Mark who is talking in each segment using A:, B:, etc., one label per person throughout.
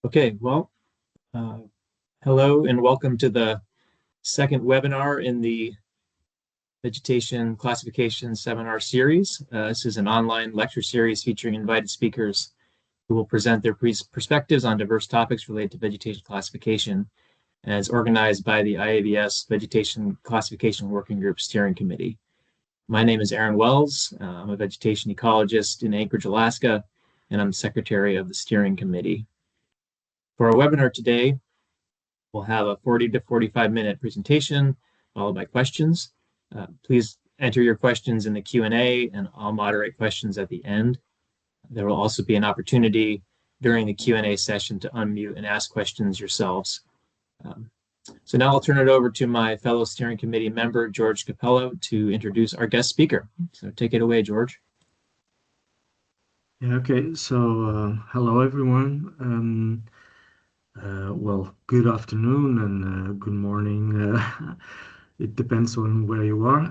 A: Okay, well, hello and welcome to the second webinar in the Vegetation Classification Seminar Series. This is an online lecture series featuring invited speakers who will present their perspectives on diverse topics related to vegetation classification, and is organized by the IAVS Vegetation Classification Working Group Steering Committee. My name is Aaron Wells. I'm a vegetation ecologist in Anchorage, Alaska, and I'm secretary of the steering committee. For our webinar today, we'll have a 40 to 45-minute presentation followed by questions. Please enter your questions in the Q&A and I'll moderate questions at the end. There will also be an opportunity during the Q&A session to unmute and ask questions yourselves. So now I'll turn it over to my fellow steering committee member, George Capello, to introduce our guest speaker. So take it away, George.
B: Yeah, okay, so hello everyone. Well, good afternoon and good morning. It depends on where you are.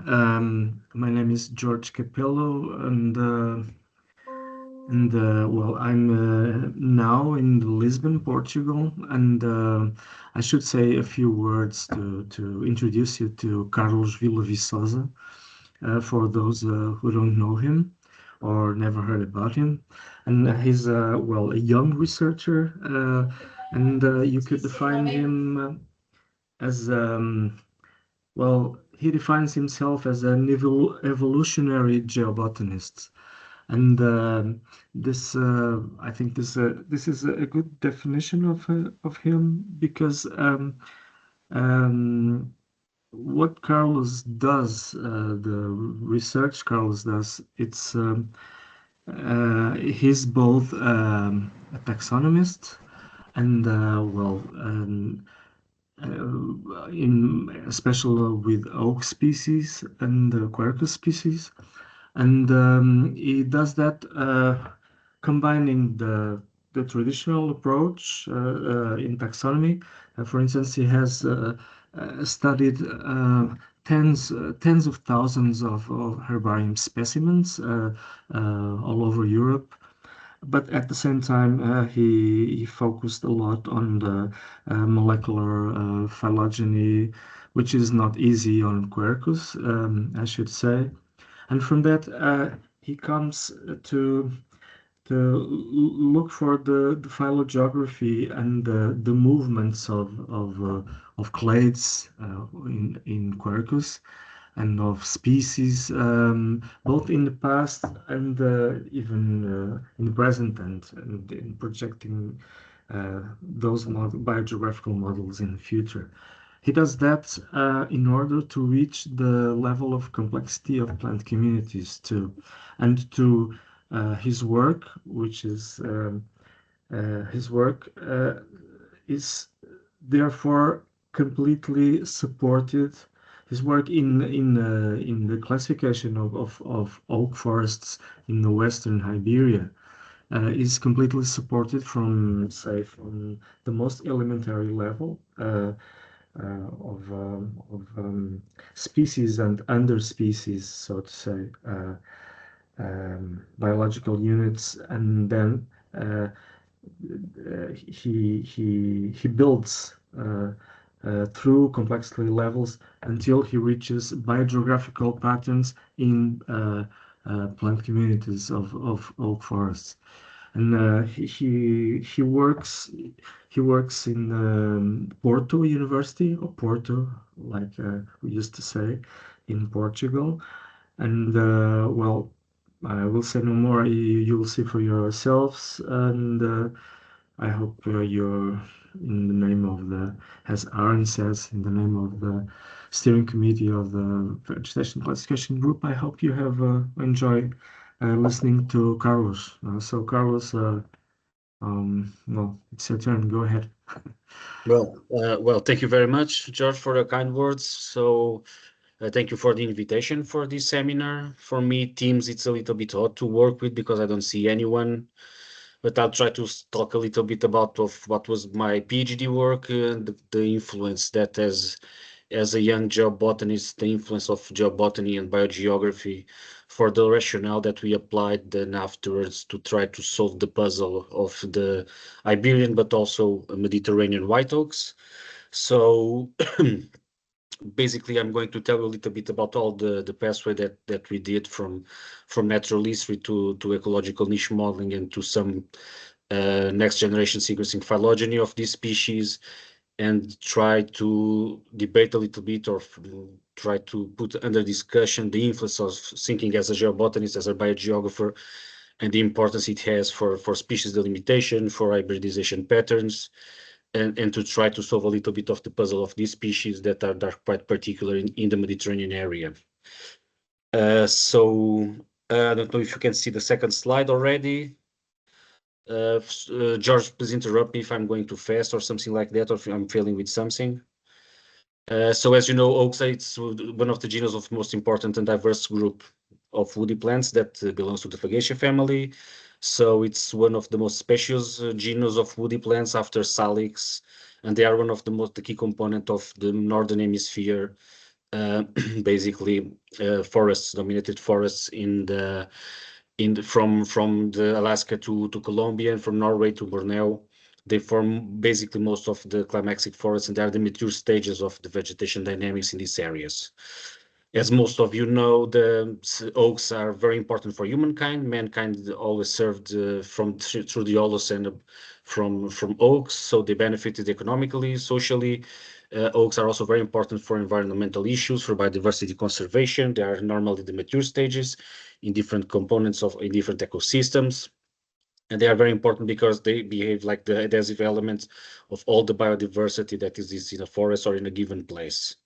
B: My name is George Capello, and well, I'm now in Lisbon, Portugal, and I should say a few words to introduce you to Carlos Vila-Viçosa, for those who don't know him or never heard about him. And he's well, a young researcher, and you could define him as well, he defines himself as an evolutionary geobotanist. And this, I think this is a good definition of him, because what Carlos does, the research Carlos does, it's he's both a taxonomist and well, especially with oak species and Quercus species, and he does that combining the traditional approach in taxonomy. For instance, he has studied tens of thousands of herbarium specimens all over Europe. But at the same time, he focused a lot on the molecular phylogeny, which is not easy on Quercus, I should say. And from that, he comes to look for the phylogeography and the movements of clades in Quercus, and of species, both in the past and even in the present, and in projecting those biogeographical models in the future. He does that in order to reach the level of complexity of plant communities too, and to his work, which is his work is therefore completely supported. His work in the classification of oak forests in the Western Iberia is completely supported from, say, from the most elementary level of species and underspecies, so to say, biological units, and then he builds through complexity levels until he reaches biogeographical patterns in plant communities of oak forests. And he works in Porto University, or Porto, like we used to say, in Portugal. And well, I will say no more. You will see for yourselves, and I hope you're, in the name of the, as Aaron says, in the name of the steering committee of the Vegetation Classification Group, I hope you have enjoyed listening to Carlos. So Carlos, well, it's your turn. Go ahead.
C: Well, thank you very much, George, for the kind words. So thank you for the invitation for this seminar. For me, Teams, it's a little bit hard to work with because I don't see anyone. But I'll try to talk a little bit about what was my PhD work and the influence that has as a young geobotanist, the influence of geobotany and biogeography for the rationale that we applied then afterwards to try to solve the puzzle of the Iberian, but also Mediterranean white oaks. So basically, I'm going to tell you a little bit about all the pathway that we did from natural history to ecological niche modeling and to some next generation sequencing phylogeny of these species, and try to debate a little bit or try to put under discussion the influence of thinking as a geobotanist, as a biogeographer, and the importance it has for species delimitation, for hybridization patterns, and to try to solve a little bit of the puzzle of these species that are quite particular in the Mediterranean area. So I don't know if you can see the second slide already. George, please interrupt me if I'm going too fast or something like that, or if I'm failing with something. So as you know, oaks, it's one of the genus of most important and diverse group of woody plants that belongs to the Fagaceae family. So it's one of the most specious genus of woody plants after Salix, and they are one of the key component of the northern hemisphere, basically forests, dominated forests from the Alaska to Colombia and from Norway to Borneo. They form basically most of the climaxic forests, and they are the mature stages of the vegetation dynamics in these areas. As most of you know, the oaks are very important for humankind. Mankind always served through the Holocene from oaks, so they benefited economically, socially. Oaks are also very important for environmental issues, for biodiversity conservation. They are normally the mature stages in different components in different ecosystems. And they are very important because they behave like the adhesive elements of all the biodiversity that exists in a forest or in a given place.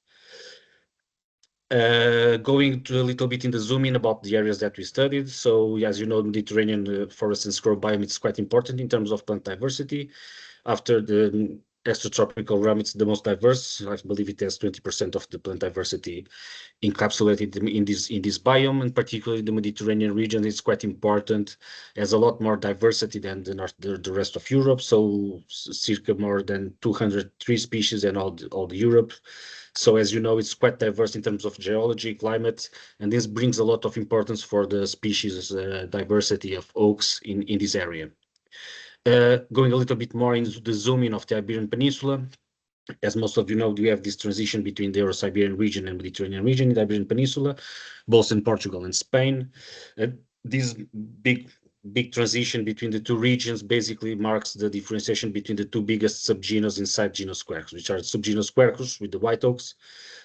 C: Going to a little bit in the zoom in about the areas that we studied. So as you know, Mediterranean forest and scrub biome is quite important in terms of plant diversity. After the extratropical realm, it's the most diverse. I believe it has 20% of the plant diversity encapsulated in this biome, and particularly the Mediterranean region is quite important. It has a lot more diversity than the rest of Europe. So circa more than 203 species in all the Europe. So as you know, it's quite diverse in terms of geology, climate, and this brings a lot of importance for the species diversity of oaks in this area. Going a little bit more into the zooming of the Iberian Peninsula, as most of you know, we have this transition between the Euro-Siberian region and Mediterranean region in the Iberian Peninsula, both in Portugal and Spain. This big transition between the two regions basically marks the differentiation between the two biggest subgenus inside genus Quercus, which are subgenus Quercus with the white oaks,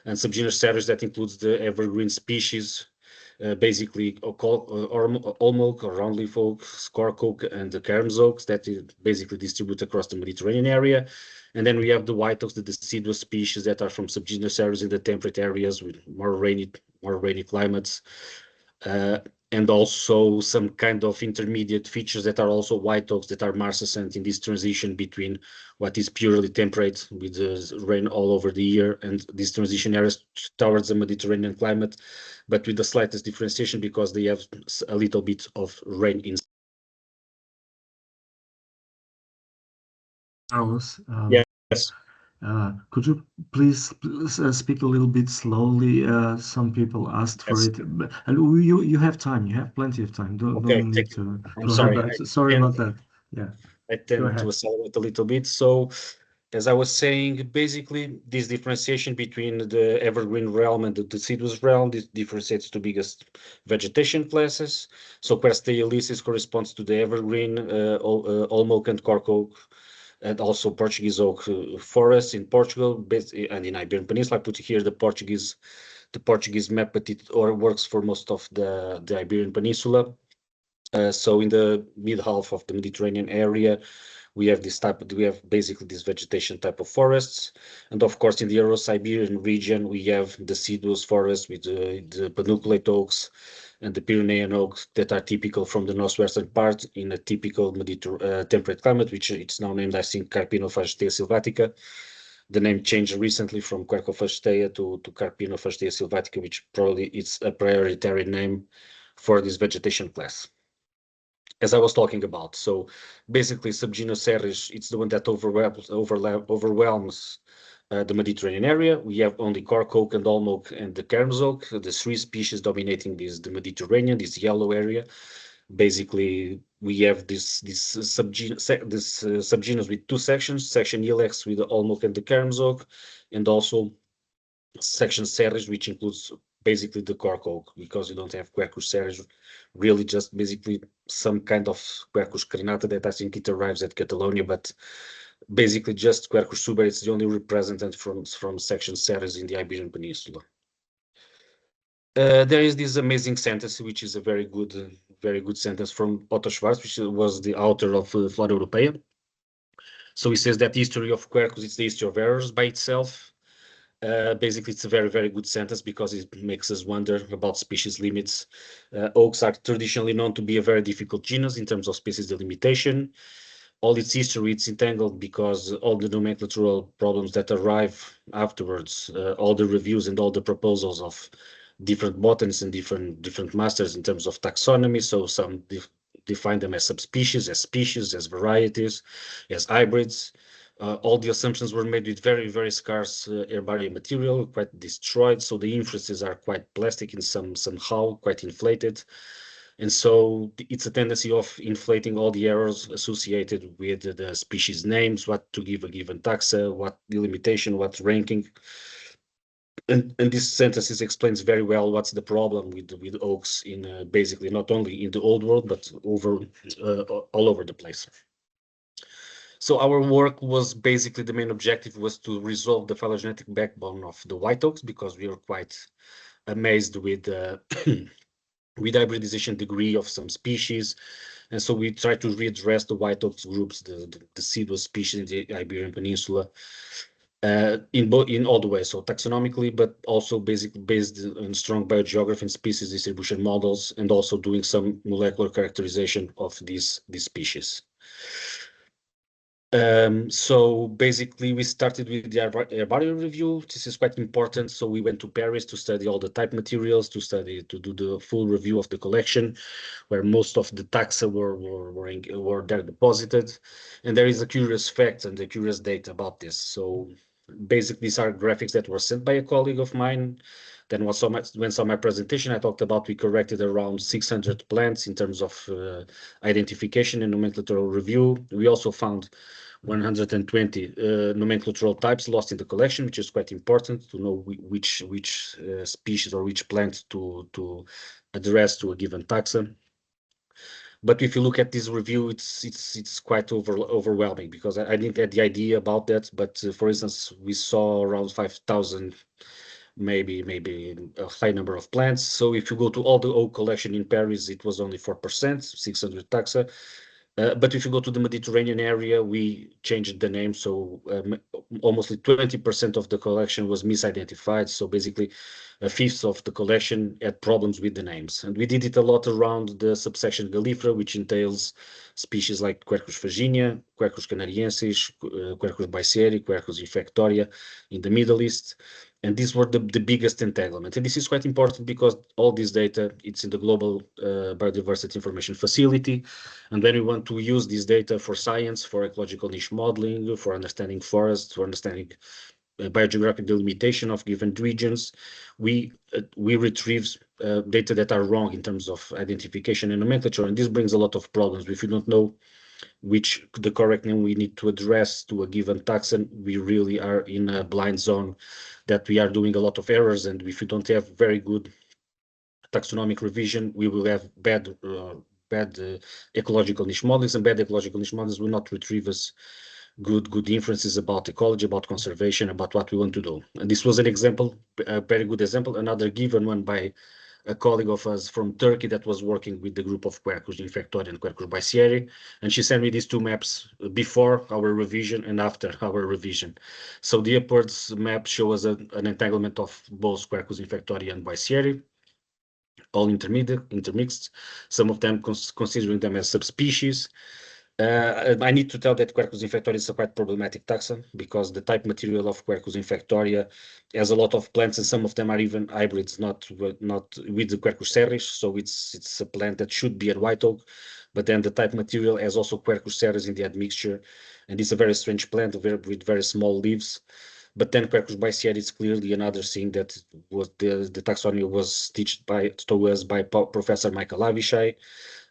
C: and subgenus Ceres that includes the evergreen species, basically Olmoke or roundleaf oak, cork oak, and the Cairns oaks that basically distribute across the Mediterranean area. And then we have the white oaks, the deciduous species that are from subgenus areas in the temperate areas with more rainy climates, and also some kind of intermediate features that are also white oaks that are marcescent in this transition between what is purely temperate with rain all over the year and these transition areas towards the Mediterranean climate, but with the slightest differentiation because they have a little bit of rain in.
B: Carlos,
C: Yes.
B: could you please speak a little bit slowly? Some people asked for
C: Yes.
B: it, and you have time. You have plenty of time.
C: Okay,
B: Don't need to
C: I'm sorry.
B: Sorry about that. Yeah,
C: I
B: go
C: tend
B: ahead.
C: to accelerate a little bit. So as I was saying, basically this differentiation between the evergreen realm and the deciduous realm, this differentiates to biggest vegetation classes. So Quercus corresponds to the evergreen Olmoke and cork oak, and also Portuguese oak forests in Portugal and in Iberian Peninsula. I put here the Portuguese map, but it works for most of the Iberian Peninsula. So in the mid half of the Mediterranean area, we have basically this vegetation type of forests. And of course, in the Euro-Siberian region, we have deciduous forests with the pedunculate oaks and the Pyrenean oaks that are typical from the northwestern part in a typical temperate climate, which it's now named, I think, Carpinophagestea sylvatica. The name changed recently from Quercophagestea to Carpinophagestea sylvatica, which probably it's a prioritary name for this vegetation class, as I was talking about. So basically subgenus Ceres, it's the one that overwhelms the Mediterranean area. We have only cork oak and olm oak and the cairns oak, the three species dominating the Mediterranean, this yellow area. Basically, we have this subgenus with two sections, section Ilex with the olm oak and the cairns oak, and also section Ceres, which includes basically the cork oak, because you don't have Quercus Ceres, really just basically some kind of Quercus crenata that I think it arrives at Catalonia, but basically just Quercus suber. It's the only representant from section Ceres in the Iberian Peninsula. There is this amazing sentence, which is a very good sentence from Otto Schwarz, which was the author of Flora Europaea. So he says that the history of Quercus is the history of errors by itself. Basically, it's a very good sentence because it makes us wonder about species limits. Oaks are traditionally known to be a very difficult genus in terms of species delimitation. All its history, it's entangled because all the nomenclatural problems that arrive afterwards, all the reviews and all the proposals of different botanists and different masters in terms of taxonomy. So some define them as subspecies, as species, as varieties, as hybrids. All the assumptions were made with very scarce herbarium material, quite destroyed. So the inferences are quite plastic in somehow, quite inflated. And so it's a tendency of inflating all the errors associated with the species names, what to give a given taxa, what delimitation, what ranking. And this sentence explains very well what's the problem with oaks in basically not only in the old world, but all over the place. So our work was basically, the main objective was to resolve the phylogenetic backbone of the white oaks, because we were quite amazed with with hybridization degree of some species. And so we tried to readdress the white oaks groups, the deciduous species in the Iberian Peninsula, in all the ways. So taxonomically, but also basically based on strong biogeography and species distribution models, and also doing some molecular characterization of these species. So basically we started with the herbarium review. This is quite important. So we went to Paris to study all the type materials, to do the full review of the collection, where most of the taxa were there deposited. And there is a curious fact and a curious data about this. So basically these are graphics that were sent by a colleague of mine. Then when saw my presentation, I talked about we corrected around 600 plants in terms of identification and nomenclatural review. We also found 120 nomenclatural types lost in the collection, which is quite important to know which species or which plant to address to a given taxa. But if you look at this review, it's quite overwhelming, because I didn't have the idea about that. But for instance, we saw around 5,000, maybe a high number of plants. So if you go to all the oak collection in Paris, it was only 4%, 600 taxa. But if you go to the Mediterranean area, we changed the name. So almost 20% of the collection was misidentified. So basically a fifth of the collection had problems with the names. And we did it a lot around the subsection Gallifera, which entails species like Quercus virginia, Quercus canariensis, Quercus biceari, Quercus infectoria in the Middle East. And these were the biggest entanglement. And this is quite important because all this data, it's in the Global Biodiversity Information Facility. And when we want to use this data for science, for ecological niche modeling, for understanding forests, for understanding biogeographic delimitation of given regions, we retrieve data that are wrong in terms of identification and nomenclature. And this brings a lot of problems. If you don't know which the correct name we need to address to a given taxon, we really are in a blind zone that we are doing a lot of errors. And if you don't have very good taxonomic revision, we will have bad ecological niche models, and bad ecological niche models will not retrieve us good inferences about ecology, about conservation, about what we want to do. And this was an example, a very good example, another given one by a colleague of us from Turkey that was working with the group of Quercus infectoria and Quercus biceari, and she sent me these two maps before our revision and after our revision. So the upwards map shows an entanglement of both Quercus infectoria and biceari, all intermixed, some of them considering them as subspecies. I need to tell that Quercus infectoria is a quite problematic taxon, because the type material of Quercus infectoria has a lot of plants, and some of them are even hybrids, not with the Quercus ceres. So it's a plant that should be a white oak, but then the type material has also Quercus ceres in the admixture, and it's a very strange plant with very small leaves. But then Quercus biceae is clearly another thing that was the taxonomy was taught to us by Professor Michael Avishai.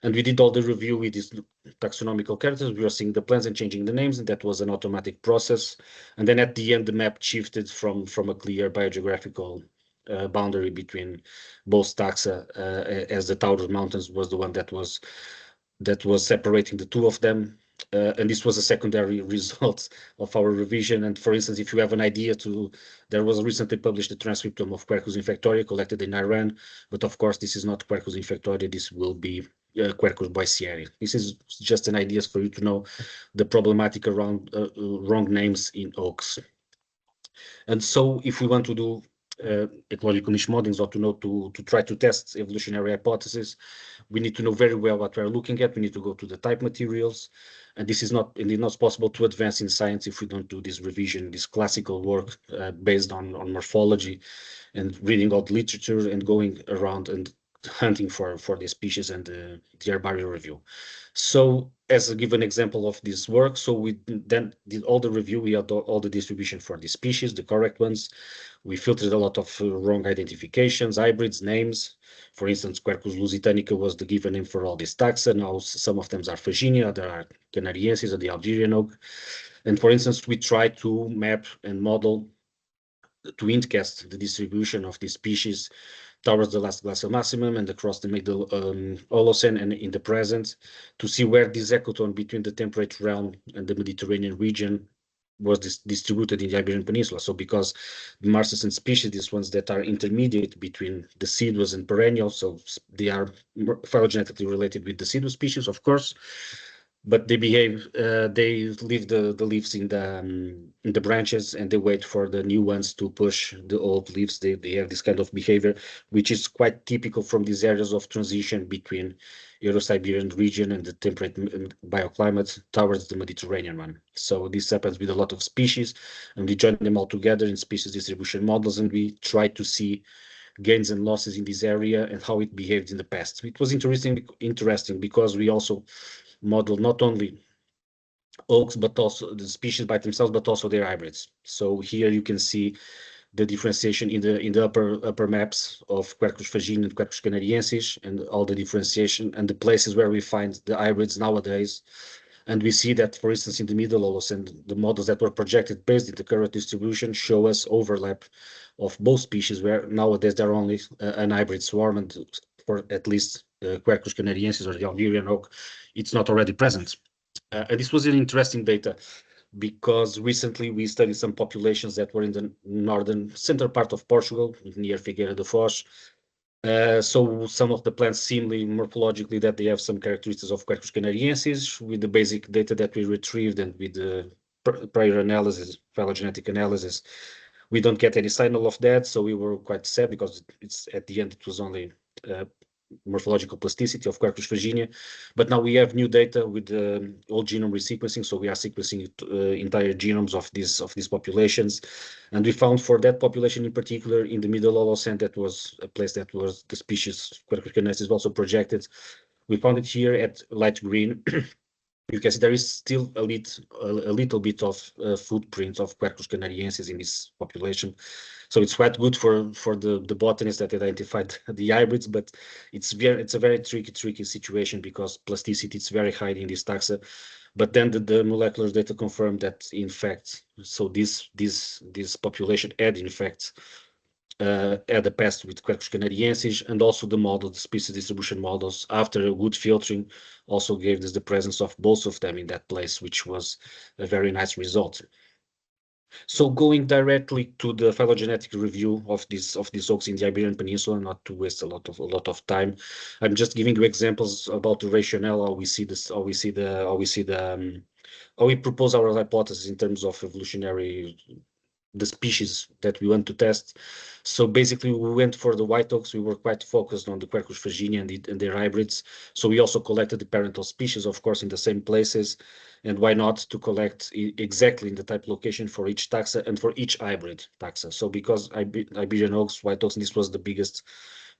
C: And we did all the review with these taxonomical characters. We were seeing the plants and changing the names, and that was an automatic process. And then at the end, the map shifted from a clear biogeographical boundary between both taxa, as the Taurus Mountains was the one that was separating the two of them. And this was a secondary result of our revision. And for instance, if you have an idea there was recently published a transcriptome of Quercus infectoria collected in Iran, but of course, this is not Quercus infectoria, this will be Quercus biceae. This is just an idea for you to know the problematic around wrong names in oaks. And so if we want to do ecological niche modelings or to try to test evolutionary hypotheses, we need to know very well what we're looking at. We need to go to the type materials. And this is not possible to advance in science if we don't do this revision, this classical work based on morphology and reading all the literature and going around and hunting for the species and the herbarium review. So as a given example of this work, so we then did all the review, we had all the distribution for the species, the correct ones. We filtered a lot of wrong identifications, hybrids, names. For instance, Quercus lusitanica was the given name for all these taxa. Now some of them are Faginia, other are Canariensis or the Algerian oak. And for instance, we try to map and model to hintcast the distribution of these species towards the last glacial maximum and across the middle Holocene and in the present, to see where this ecotone between the temperate realm and the Mediterranean region was distributed in the Iberian Peninsula. So because the Marcescent species, these ones that are intermediate between deciduous and perennial, so they are phylogenetically related with deciduous species, of course, but they behave, they leave the leaves in the branches and they wait for the new ones to push the old leaves. They have this kind of behavior, which is quite typical from these areas of transition between Euro-Siberian region and the temperate bioclimate towards the Mediterranean one. So this happens with a lot of species, and we join them all together in species distribution models, and we try to see gains and losses in this area and how it behaved in the past. It was interesting because we also model not only oaks, but also the species by themselves, but also their hybrids. So here you can see the differentiation in the upper maps of Quercus fagineus and Quercus canariensis, and all the differentiation and the places where we find the hybrids nowadays. And we see that, for instance, in the middle Holocene, the models that were projected based in the current distribution show us overlap of both species, where nowadays there are only an hybrid swarm, and for at least Quercus canariensis or the Algerian oak, it's not already present. And this was an interesting data because recently we studied some populations that were in the northern center part of Portugal, near Figueira da Foz. So some of the plants seemingly morphologically that they have some characteristics of Quercus canariensis with the basic data that we retrieved and with the prior analysis, phylogenetic analysis. We don't get any signal of that, so we were quite sad because it's at the end it was only morphological plasticity of Quercus fagineus. But now we have new data with whole genome resequencing, so we are sequencing entire genomes of these populations, and we found for that population in particular in the middle Holocene, that was a place that was the species Quercus canariensis also projected. We found it here at light green. You can see there is still a little bit of footprint of Quercus canariensis in this population. So it's quite good for the botanists that identified the hybrids, but it's a very tricky situation because plasticity is very high in this taxa. But then the molecular data confirmed that in fact, so this population had in fact had a past with Quercus canariensis, and also the species distribution models after a good filtering also gave us the presence of both of them in that place, which was a very nice result. So going directly to the phylogenetic review of these oaks in the Iberian Peninsula, not to waste a lot of time, I'm just giving you examples about the rationale, how we see this, how we propose our hypothesis in terms of evolutionary, the species that we want to test. So basically we went for the white oaks. We were quite focused on the Quercus fagineus and their hybrids. So we also collected the parental species, of course, in the same places. And why not to collect exactly in the type location for each taxa and for each hybrid taxa. So because Iberian oaks, white oaks, this was the biggest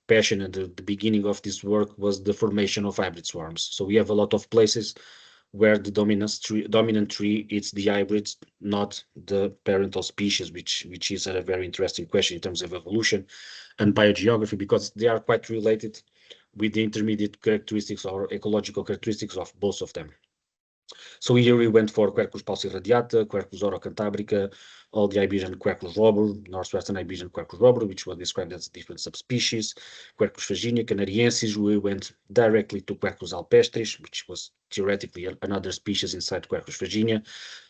C: passion and the beginning of this work was the formation of hybrid swarms. So we have a lot of places where the dominant tree is the hybrids, not the parental species, which is a very interesting question in terms of evolution and biogeography, because they are quite related with the intermediate characteristics or ecological characteristics of both of them. So here we went for Quercus paucirradiata, Quercus orocantabrica, all the Iberian Quercus robur, northwestern Iberian Quercus robur, which were described as different subspecies, Quercus faginia, canariensis. We went directly to Quercus alpestris, which was theoretically another species inside Quercus faginia.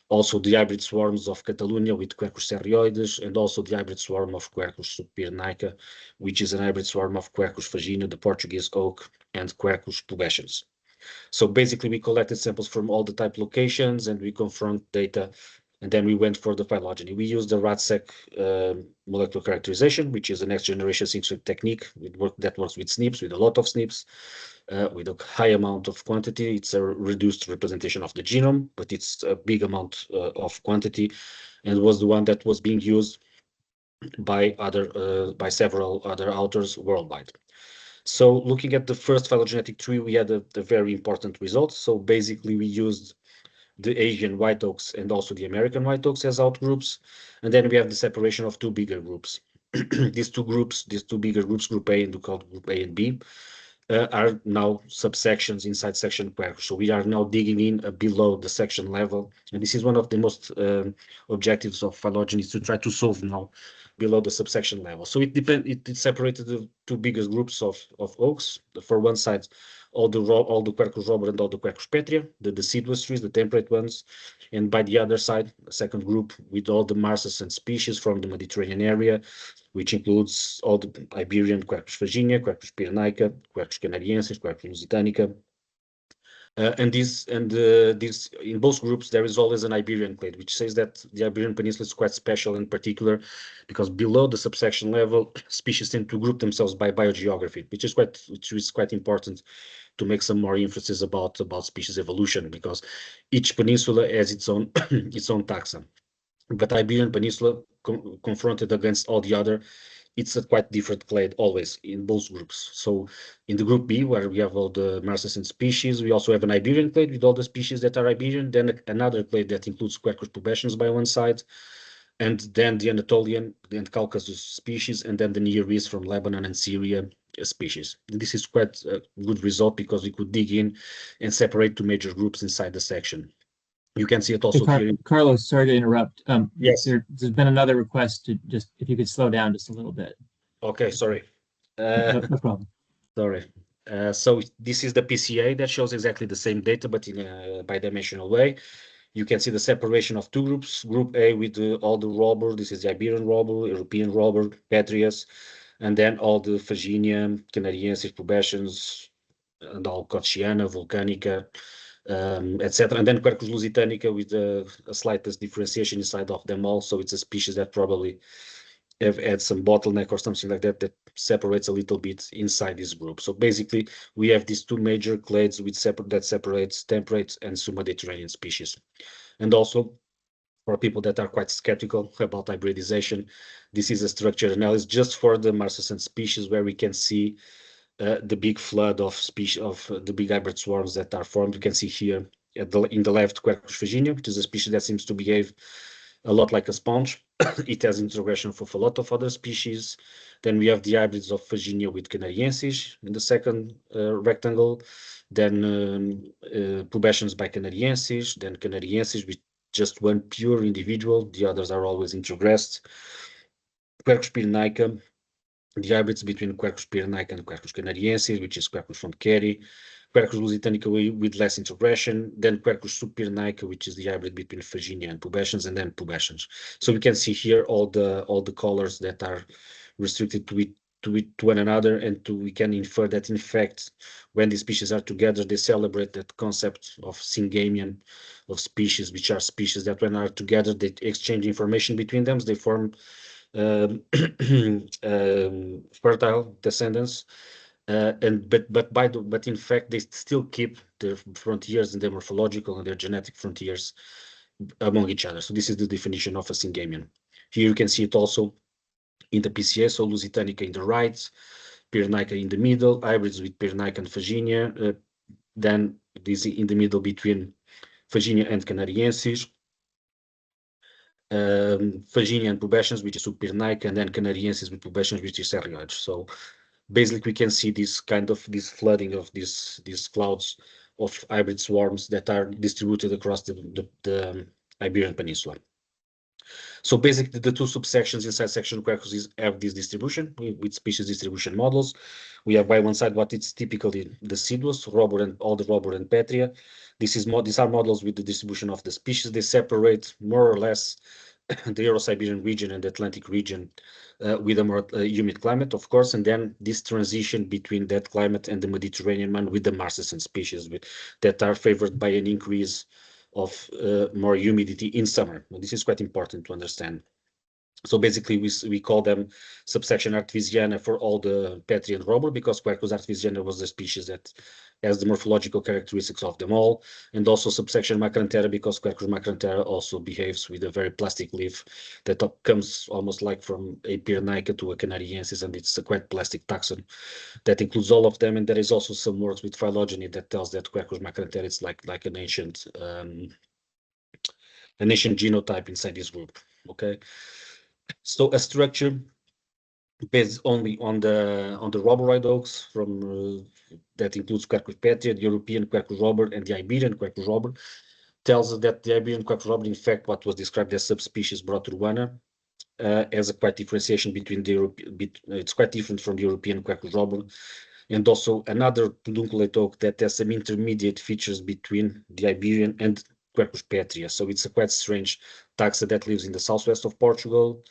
C: Also the hybrid swarms of Catalonia with Quercus serrioides, and also the hybrid swarm of Quercus subpyrnaica, which is an hybrid swarm of Quercus faginia, the Portuguese oak, and Quercus pubescens. So basically, we collected samples from all the type locations and we confront data, and then we went for the phylogeny. We used the RATSEC molecular characterization, which is a next generation sequencing technique that works with SNPs, with a lot of SNPs, with a high amount of quantity. It's a reduced representation of the genome, but it's a big amount of quantity, and was the one that was being used by several other authors worldwide. So looking at the first phylogenetic tree, we had a very important result. So basically, we used the Asian white oaks and also the American white oaks as outgroups. And then we have the separation of two bigger groups. These two bigger groups, Group A and called Group A and B, are now subsections inside section Quercus. So we are now digging in below the section level. And this is one of the most objectives of phylogeny, is to try to solve now below the subsection level. So it separated the two biggest groups of oaks. For one side, all the Quercus robur and all the Quercus petria, the deciduous trees, the temperate ones. And by the other side, a second group with all the marcescent species from the Mediterranean area, which includes all the Iberian Quercus faginia, Quercus pyrenaica, Quercus canariensis, Quercus lusitanica. And in both groups, there is always an Iberian clade, which says that the Iberian Peninsula is quite special in particular, because below the subsection level, species tend to group themselves by biogeography, which is quite important to make some more inferences about species evolution, because each peninsula has its own its own taxa. But Iberian Peninsula confronted against all the other, it's a quite different clade always in both groups. So in the group B, where we have all the marcescent species, we also have an Iberian clade with all the species that are Iberian, then another clade that includes Quercus pubescens by one side, and then the Anatolian and Caucasus species, and then the Near East from Lebanon and Syria species. This is quite a good result because we could dig in and separate two major groups inside the section. You can see it also here.
A: Carlos, sorry to interrupt.
C: Yes.
A: There's been another request to just, if you could slow down just a little bit.
C: Okay, sorry.
A: No problem.
C: Sorry. So this is the PCA that shows exactly the same data, but in a bidimensional way. You can see the separation of two groups. Group A with all the robur. This is the Iberian robur, European robur, Petrias, and then all the Faginia, Canariensis, pubescens, and all Kochiana, Volcanica, etc. And then Quercus lusitanica with a slight differentiation inside of them all. So it's a species that probably have had some bottleneck or something like that that separates a little bit inside this group. So basically, we have these two major clades that separates temperate and submediterranean species. And also, for people that are quite skeptical about hybridization, this is a structured analysis just for the marcescent species, where we can see the big flood of species of the big hybrid swarms that are formed. You can see here in the left Quercus faginia, which is a species that seems to behave a lot like a sponge. It has integration for a lot of other species. Then we have the hybrids of Faginia with Canariensis in the second rectangle. Then pubescens by Canariensis. Then Canariensis with just one pure individual. The others are always introgressed. Quercus pyrenaica, the hybrids between Quercus pyrenaica and Quercus canariensis, which is Quercus from Kerry. Quercus lusitanica with less integration, then Quercus subpyrnaica, which is the hybrid between Faginia and pubescens, and then pubescens. So we can see here all the colors that are restricted to one another, and we can infer that in fact, when these species are together, they celebrate that concept of syngamian of species, which are species that when are together, they exchange information between them, they form fertile descendants. But in fact, they still keep their frontiers and their morphological and their genetic frontiers among each other. So this is the definition of a syngamian. Here you can see it also in the PCA, so Lusitanica in the right, Pyrenaica in the middle, hybrids with Pyrenaica and Faginia, then this in the middle between Virginia and Canariensis, Virginia and pubescens, which is Subpyrnaica, and then Canariensis with pubescens, which is Serrioides. So basically, we can see this kind of flooding of these clouds of hybrid swarms that are distributed across the Iberian Peninsula. So basically, the two subsections inside section Quercus have this distribution with species distribution models. We have by one side what is typically deciduous, robur and all the robur and petria. These are models with the distribution of the species. They separate more or less the Euro-Siberian region and the Atlantic region with a more humid climate, of course, and then this transition between that climate and the Mediterranean one with the Marcescent species that are favored by an increase of more humidity in summer. This is quite important to understand. So basically, we call them subsection artesiana for all the petria and robur, because Quercus artesiana was the species that has the morphological characteristics of them all, and also subsection macranthera, because Quercus macranthera also behaves with a very plastic leaf that comes almost like from a Pyrnaica to a Canariensis, and it's a quite plastic taxon that includes all of them. And there is also some works with phylogeny that tells that Quercus macranthera is like an ancient genotype inside this group. Okay. So a structure based only on the roboroid oaks from that includes Quercus petria, the European Quercus robur, and the Iberian Quercus robur, tells us that the Iberian Quercus robur, in fact, what was described as subspecies Broturuana, has a quite differentiation between it's quite different from the European Quercus robur, and also another pedunculate oak that has some intermediate features between the Iberian and Quercus petria. So it's a quite strange taxa that lives in the southwest of Portugal,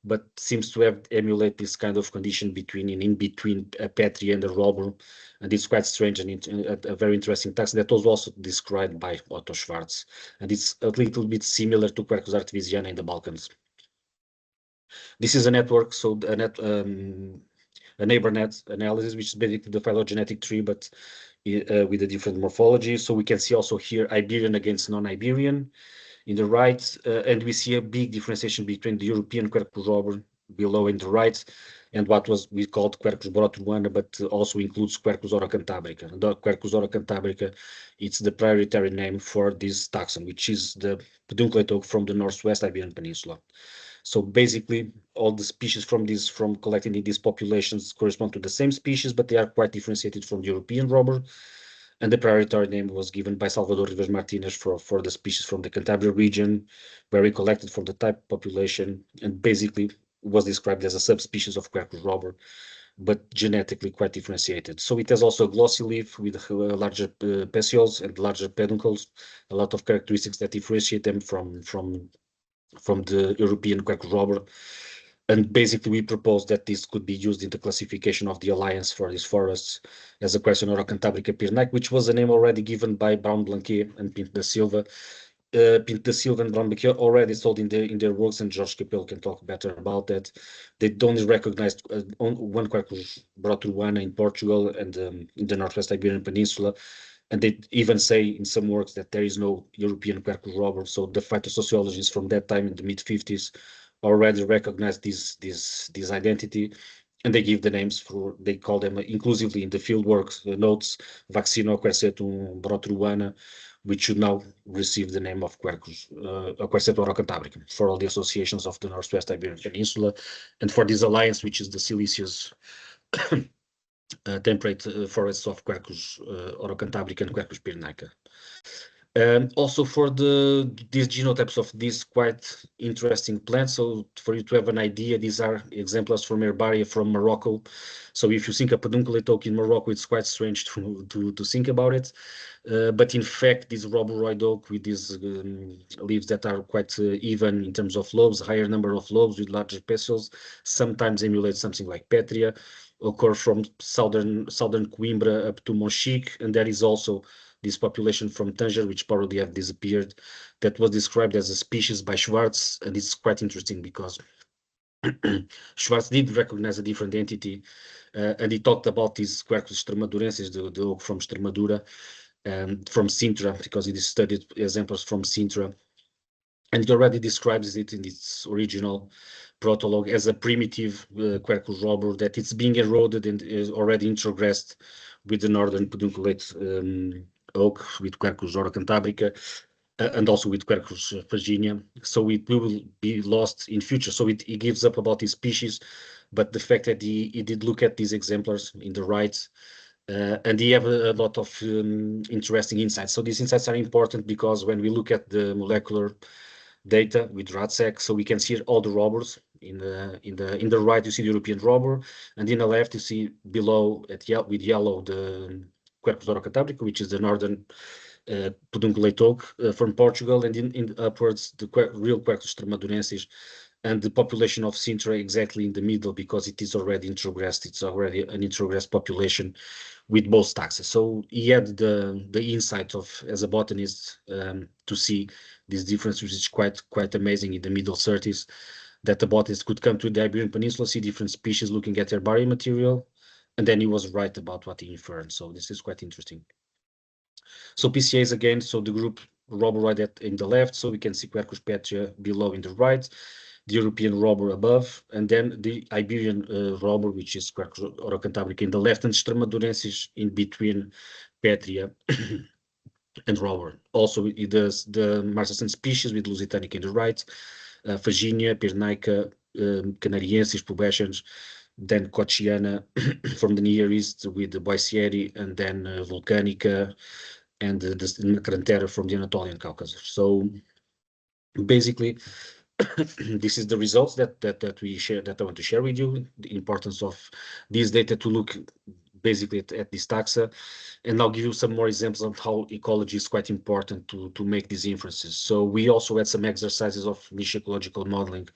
C: but seems to have emulate this kind of condition in between a petria and a robur, and it's quite strange and a very interesting taxa that was also described by Otto Schwarz, and it's a little bit similar to Quercus artesiana in the Balkans. This is a network, so a neighbor net analysis, which is basically the phylogenetic tree, but with a different morphology. So we can see also here Iberian against non-Iberian in the right, and we see a big differentiation between the European Quercus robur below in the right and what we called Quercus broturuana, but also includes Quercus orocantabrica. The Quercus orocantabrica, it's the prioritary name for this taxon, which is the pedunculate oak from the northwest Iberian Peninsula. So basically, all the species from collected in these populations correspond to the same species, but they are quite differentiated from the European robur. And the prioritary name was given by Salvador Rivas Martinez for the species from the Cantabria region, where he collected from the type population, and basically was described as a subspecies of Quercus robur, but genetically quite differentiated. So it has also a glossy leaf with larger petioles and larger peduncles, a lot of characteristics that differentiate them from the European Quercus robur. And basically, we propose that this could be used in the classification of the alliance for these forests as a Quercus orocantabrica pyrnaica, which was a name already given by Brown-Blanquet and Pinto da Silva. Pinto da Silva and Brown-Blanquet already told in their works, and George Capel can talk better about that. They only recognized one Quercus broturuana in Portugal and in the northwest Iberian Peninsula. And they even say in some works that there is no European Quercus robur. So the phytosociologists from that time in the mid-50s already recognized this identity, and they give the names they call them inclusively in the fieldwork notes, Vaccino Quercetum broturuana, which should now receive the name of Quercetum orocantabrica for all the associations of the northwest Iberian Peninsula, and for this alliance, which is the siliceous temperate forests of Quercus orocantabrica and Quercus pyrnaica. Also for these genotypes of these quite interesting plants. So for you to have an idea, these are exemplars from herbaria from Morocco. So if you think a pedunculate oak in Morocco, it's quite strange to think about it. But in fact, this roboroid oak with these leaves that are quite even in terms of lobes, higher number of lobes with larger petioles, sometimes emulate something like petria, occur from southern Coimbra up to Monchique, and there is also this population from Tanger, which probably have disappeared, that was described as a species by Schwarz, and it's quite interesting because Schwarz did recognize a different entity, and he talked about this Quercus extremadurensis, the oak from Extremadura, from Sintra, because he studied examples from Sintra, and he already describes it in its original protologue as a primitive Quercus robur that it's being eroded and is already introgressed with the northern pedunculate oak with Quercus orocantabrica. and also with Quercus Virginia. So it will be lost in future. So he gives up about his species, but the fact that he did look at these exemplars in the right, and he have a lot of interesting insights. So these insights are important because when we look at the molecular data with RATSEC, so we can see all the robbers. In the right, you see the European robber, and in the left, you see below with yellow the Quercus orocantabrica, which is the northern pedunculate oak from Portugal, and in upwards the real Quercus tremadurensis, and the population of Sintra exactly in the middle because it is already introgressed. It's already an introgressed population with both taxa. So he had the insight of as a botanist to see this difference, which is quite amazing in the middle 30s, that the botanist could come to the Iberian Peninsula, see different species looking at herbarium material, and then he was right about what he inferred. So this is quite interesting. So PCAs again, so the group robber right in the left, so we can see Quercus petria below in the right, the European robber above, and then the Iberian robber, which is Quercus orocantabrica in the left, and Stramadurensis in between petria and robber. Also, it does the Marcescent species with Lusitanica in the right, Virginia, Pyrnaica, Canariensis, pubescens, then Kochiana from the Near East with the Boisieri, and then Volcanica, and the Macrantera from the Anatolian Caucasus. So basically, this is the results that we share, that I want to share with you, the importance of these data to look basically at this taxa, and I'll give you some more examples of how ecology is quite important to make these inferences. So we also had some exercises of niche ecological modeling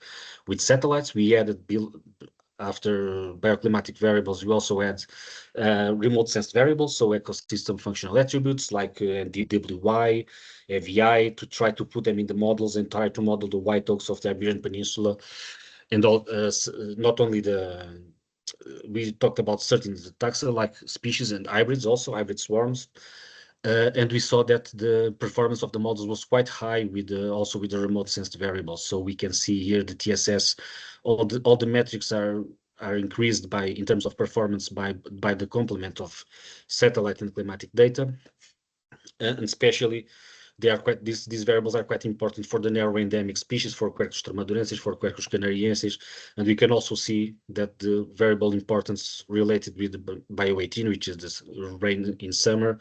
C: with satellites. We added after bioclimatic variables, we also had remote sensed variables, so ecosystem functional attributes like DWY, AVI, to try to put them in the models and try to model the white oaks of the Iberian Peninsula. And all, not only we talked about certain taxa like species and hybrids, also hybrid swarms. And we saw that the performance of the models was quite high with also with the remote sensed variables. So we can see here the TSS, all the metrics are increased by in terms of performance by the complement of satellite and climatic data, and especially they are quite these variables are quite important for the narrow endemic species, for Quercus tremadurensis, for Quercus canariensis, and we can also see that the variable importance related with the bio-18, which is this rain in summer,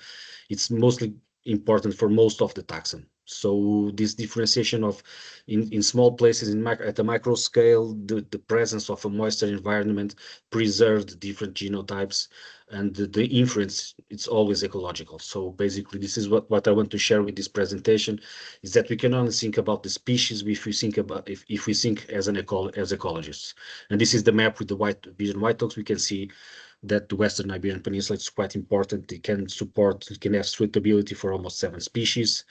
C: it's mostly important for most of the taxon. So this differentiation of in small places at a micro scale, the presence of a moisture environment preserved different genotypes, and the inference, it's always ecological. So basically, this is what I want to share with this presentation, is that we can only think about the species if we think about if we think as ecologists. And this is the map with the Iberian white oaks. We can see that the Western Iberian Peninsula is quite important. It can have suitability for almost 7 species.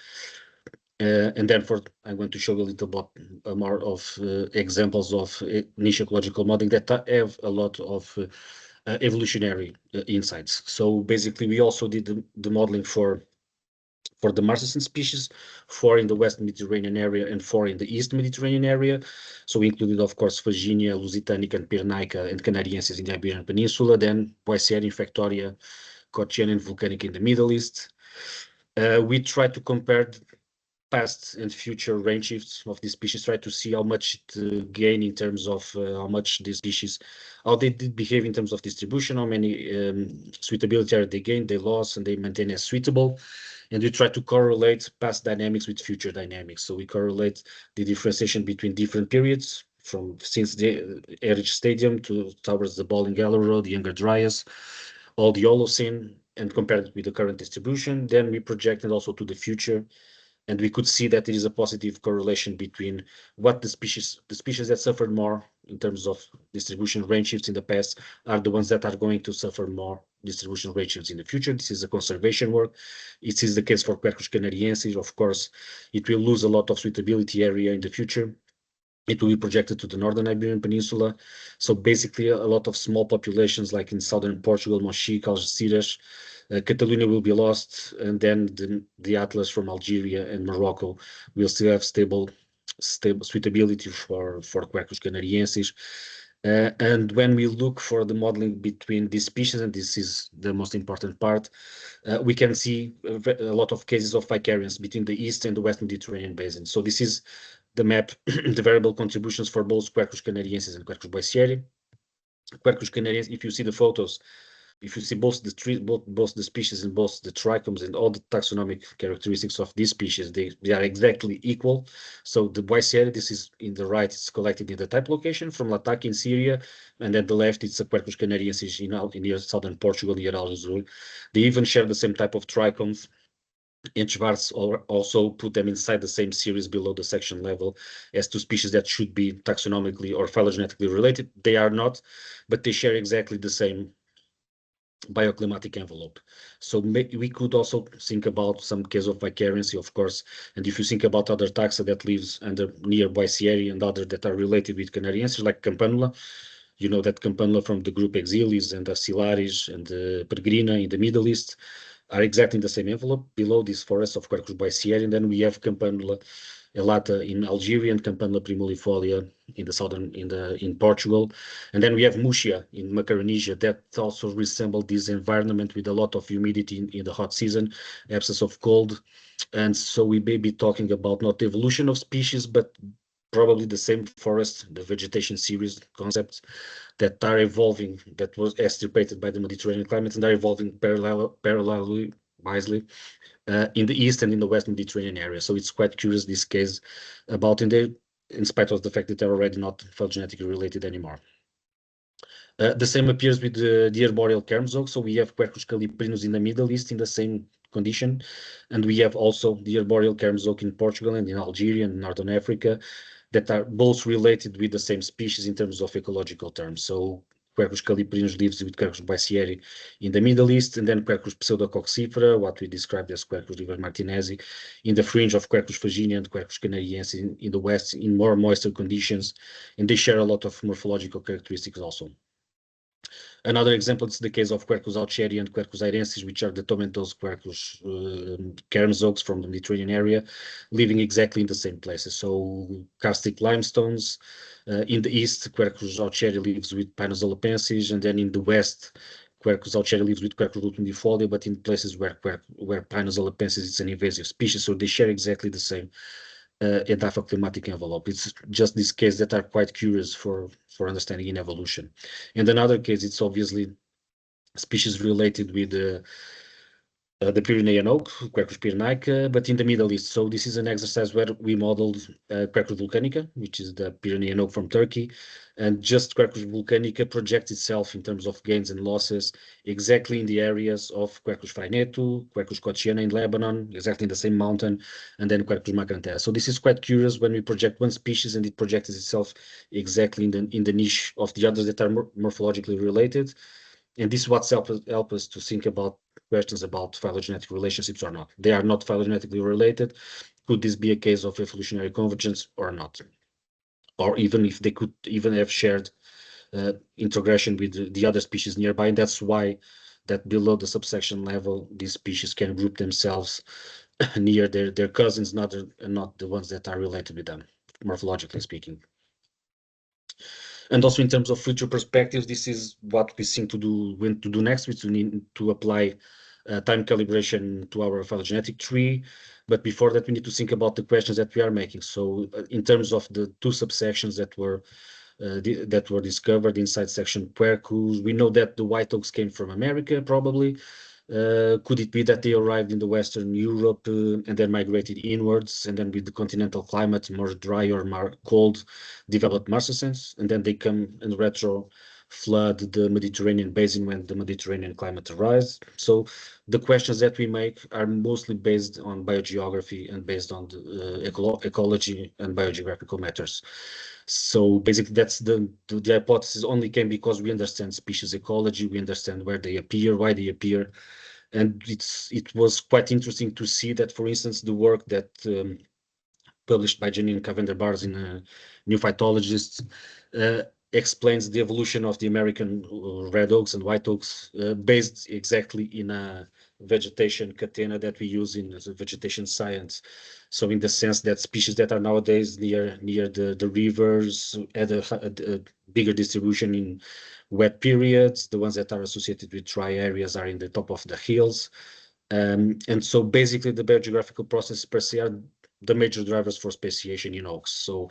C: And then I'm going to show you a little bit more of examples of niche ecological modeling that have a lot of evolutionary insights. So basically, we also did the modeling for the Marcescent species, 4 in the West Mediterranean area and 4 in the East Mediterranean area. So we included, of course, Virginia, Lusitanica, and Pyrnaica, and Canariensis in the Iberian Peninsula, then Boisieri, Infectoria, Kochiana, and Volcanica in the Middle East. We tried to compare past and future range shifts of these species, try to see how much it gain in terms of how much these species, how they did behave in terms of distribution, how many suitability are they gained, they lost, and they maintain as suitable. And we try to correlate past dynamics with future dynamics. So we correlate the differentiation between different periods since the Erich Stadium towards the Bolling-Galler Road, the Younger Dryas, all the Holocene, and compared it with the current distribution. Then we projected also to the future, and we could see that there is a positive correlation between what the species that suffered more in terms of distribution range shifts in the past are the ones that are going to suffer more distribution range shifts in the future. This is a conservation work. It is the case for Quercus canariensis. Of course, it will lose a lot of suitability area in the future. It will be projected to the northern Iberian Peninsula. So basically, a lot of small populations like in southern Portugal, Mochique, Algeciras, Catalonia will be lost, and then the Atlas from Algeria and Morocco will still have stable suitability for Quercus canariensis. And when we look for the modeling between these species, and this is the most important part, we can see a lot of cases of vicariance between the East and the West Mediterranean basin. So this is the map, the variable contributions for both Quercus canariensis and Quercus boissieri. Quercus canariensis, if you see the photos, if you see both the tree, both the species and both the trichomes and all the taxonomic characteristics of these species, they are exactly equal. So the boissieri, this is in the right, it's collected in the type location from Latakia in Syria, and at the left it's a Quercus canariensis in near southern Portugal, near Algesur. They even share the same type of trichomes. And Schwarz also put them inside the same series below the section level as two species that should be taxonomically or phylogenetically related. They are not, but they share exactly the same bioclimatic envelope. So we could also think about some case of vicariancy, of course. And if you think about other taxa that lives under near boissieri and other that are related with canariensis, like Campanula, you know that Campanula from the group Exilis and Ancillaris and Peregrina in the Middle East are exactly in the same envelope below these forests of Quercus boissieri. And then we have Campanula elata in Algeria and Campanula primulifolia in the southern in Portugal, and then we have Muschia in Macaronesia that also resemble this environment with a lot of humidity in the hot season, absence of cold, and so we may be talking about not the evolution of species, but probably the same forest, the vegetation series concepts that are evolving, that was extirpated by the Mediterranean climate and are evolving parallelly, wisely, in the East and in the West Mediterranean area. So it's quite curious, this case, about in spite of the fact that they're already not phylogenetically related anymore. The same appears with the arboreal Kermzog. So we have Quercus caliprinus in the Middle East in the same condition. And we have also the arboreal Kermzog in Portugal and in Algeria and Northern Africa that are both related with the same species in terms of ecological terms. So Quercus caliprinus lives with Quercus boissieri in the Middle East, and then Quercus pseudococcifera, what we described as Quercus livermartinezi, in the fringe of Quercus faginia and Quercus canariensis in the West, in more moisture conditions, and they share a lot of morphological characteristics also. Another example is the case of Quercus aucheri and Quercus airensis, which are the tomentose Quercus Kermzogs from the Mediterranean area, living exactly in the same places. So karstic limestones. In the east, Quercus aucheri lives with Pinus alopensis, and then in the west, Quercus aucheri lives with Quercus rotundifolia, but in places where Pinus alopensis is an invasive species, so they share exactly the same edapho-climatic envelope. It's just this case that are quite curious for understanding in evolution. And another case, it's obviously species related with the Pyrenean oak, Quercus pyrenaica, but in the Middle East. So this is an exercise where we modeled Quercus volcanica, which is the Pyrenean oak from Turkey, and just Quercus volcanica projects itself in terms of gains and losses exactly in the areas of Quercus frainetu, Quercus cochiana in Lebanon, exactly in the same mountain, and then Quercus macranthera. So this is quite curious when we project one species and it projects itself exactly in the niche of the others that are morphologically related. And this is what helps us to think about questions about phylogenetic relationships or not. They are not phylogenetically related. Could this be a case of evolutionary convergence or not? Or even if they could even have shared integration with the other species nearby. And that's why that below the subsection level, these species can group themselves near their cousins, not the ones that are related with them, morphologically speaking. And also in terms of future perspectives, this is what we think to do next, which we need to apply time calibration to our phylogenetic tree. But before that, we need to think about the questions that we are making. So in terms of the two subsections that were discovered inside section Quercus, we know that the white oaks came from America, probably. Could it be that they arrived in the Western Europe and then migrated inwards, and then with the continental climate, more dry or more cold, developed marsupials, and then they come and retro flood the Mediterranean basin when the Mediterranean climate arises? So the questions that we make are mostly based on biogeography and based on the, ecology and biogeographical matters. So basically, that's the hypothesis only came because we understand species ecology, we understand where they appear, why they appear, and it was quite interesting to see that, for instance, the work that published by Janine Cavenderbars in New Phytologists explains the evolution of the American red oaks and white oaks based exactly in a vegetation catena that we use in vegetation science. So in the sense that species that are nowadays near the rivers had a bigger distribution in wet periods. The ones that are associated with dry areas are in the top of the hills. And so basically the biogeographical processes per se are the major drivers for speciation in oaks. So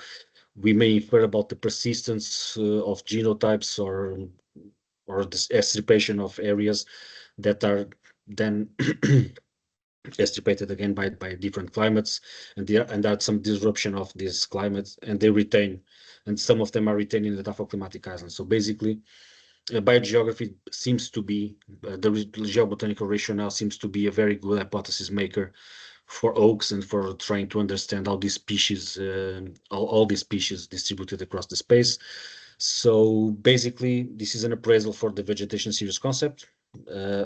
C: we may infer about the persistence of genotypes or the extirpation of areas that are then extirpated again by different climates, and that's some disruption of these climates, and they retain, and some of them are retained in the topoclimatic islands. So basically, biogeography seems to be the geobotanical rationale seems to be a very good hypothesis maker for oaks and for trying to understand how these species, all these species distributed across the space. So basically, this is an appraisal for the vegetation series concept.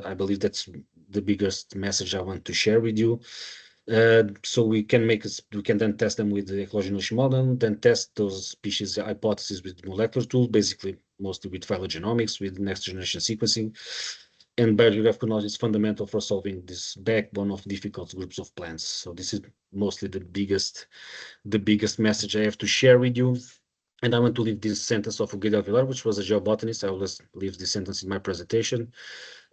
C: I believe that's the biggest message I want to share with you. So we can then test them with the ecological model, then test those species hypotheses with molecular tool, basically mostly with phylogenomics, with next generation sequencing. And biogeographical knowledge is fundamental for solving this backbone of difficult groups of plants. So this is mostly the biggest message I have to share with you. And I want to leave this sentence of Hugo Vilar, which was a geobotanist. I will leave this sentence in my presentation.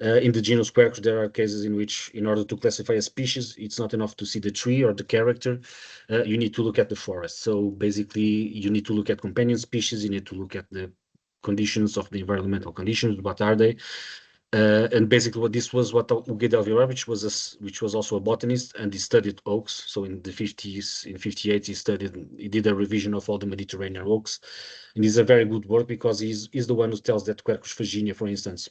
C: In the genus Quercus, there are cases in which, in order to classify a species, it's not enough to see the tree or the character. You need to look at the forest. So basically, you need to look at companion species. You need to look at the conditions of the environmental conditions. What are they? And basically, what Hugo Vilar, which was also a botanist, and he studied oaks. So in the 50s, in 58, he did a revision of all the Mediterranean oaks, and it's a very good work because he's the one who tells that Quercus virginia, for instance,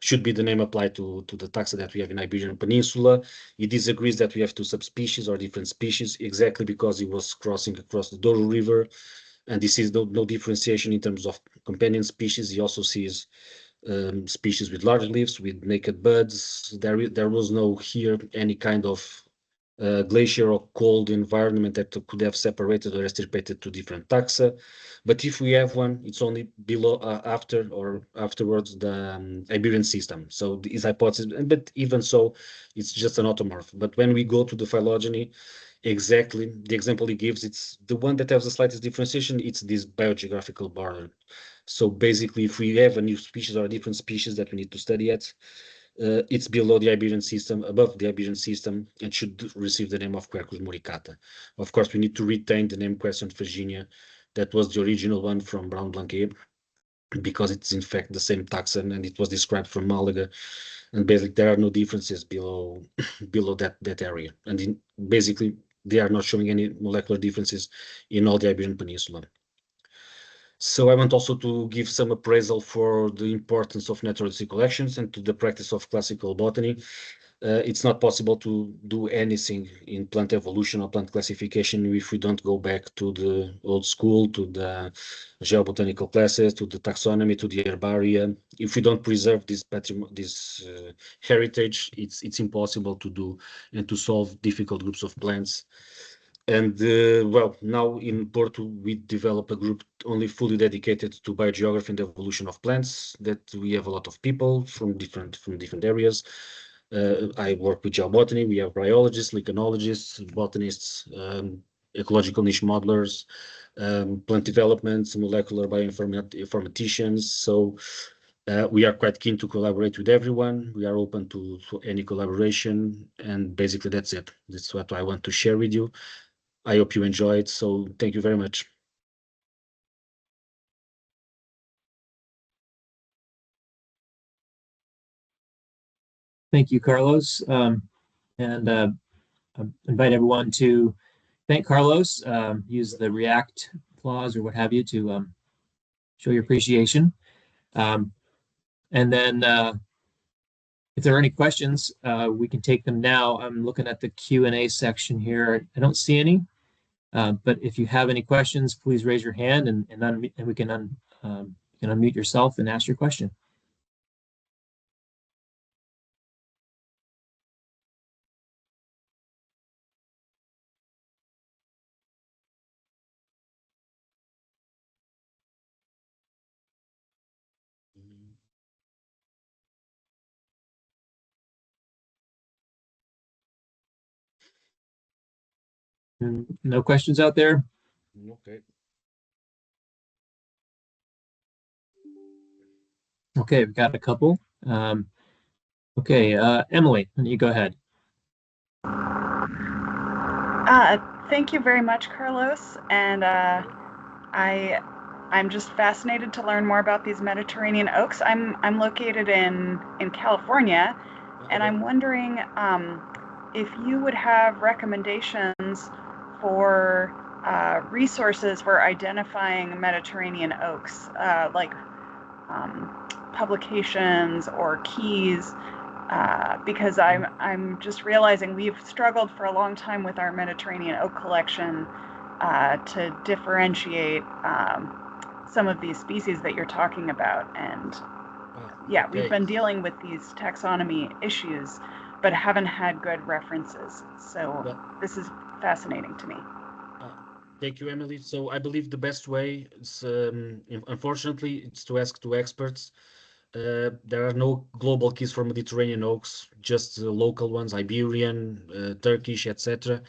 C: should be the name applied to the taxa that we have in Iberian Peninsula. He disagrees that we have two subspecies or different species, exactly because he was crossing across the Douro River, and he sees no differentiation in terms of companion species. He also sees species with large leaves, with naked buds. There was no here any kind of glacier or cold environment that could have separated or extirpated two different taxa. But if we have one, it's only below, after or afterwards the Iberian system. So his hypothesis, but even so, it's just an automorph. But when we go to the phylogeny, exactly the example he gives, it's the one that has the slightest differentiation. It's this biogeographical border. So basically, if we have a new species or a different species that we need to study at, it's below the Iberian system, above the Iberian system, and should receive the name of Quercus muricata. Of course, we need to retain the name Quercus virginia. That was the original one from Brown Blanquet, because it's in fact the same taxon, and it was described from Malaga. And basically, there are no differences below that area. And basically, they are not showing any molecular differences in all the Iberian Peninsula. So I want also to give some appraisal for the importance of natural history collections and to the practice of classical botany. It's not possible to do anything in plant evolution or plant classification if we don't go back to the old school, to the geobotanical classes, to the taxonomy, to the herbaria. If we don't preserve this heritage, it's impossible to do and to solve difficult groups of plants. And well, now in Porto, we develop a group only fully dedicated to biogeography and evolution of plants. That we have a lot of people from different areas. I work with geobotany. We have biologists, lichenologists, botanists, ecological niche modelers, plant development, molecular bioinformaticians. So we are quite keen to collaborate with everyone. We are open to any collaboration, and basically that's it. That's what I want to share with you. I hope you enjoyed. So thank you very much.
A: Thank you, Carlos. And I invite everyone to thank Carlos. Use the react clause or what have you to show your appreciation. And then if there are any questions, we can take them now. I'm looking at the Q&A section here. I don't see any, but if you have any questions, please raise your hand and we can unmute yourself and ask your question. No questions out there?
C: Okay.
A: Okay, we've got a couple. Okay, Emily, you go ahead.
D: Thank you very much, Carlos. And I'm just fascinated to learn more about these Mediterranean oaks. I'm located in California, and I'm wondering if you would have recommendations for resources for identifying Mediterranean oaks, like publications or keys. Because I'm just realizing we've struggled for a long time with our Mediterranean oak collection to differentiate some of these species that you're talking about. And yeah, we've been dealing with these taxonomy issues, but haven't had good references. So this is fascinating to me.
C: Thank you, Emily. So I believe the best way is, unfortunately, it's to ask to experts. There are no global keys for Mediterranean oaks, just local ones, Iberian, Turkish, etc.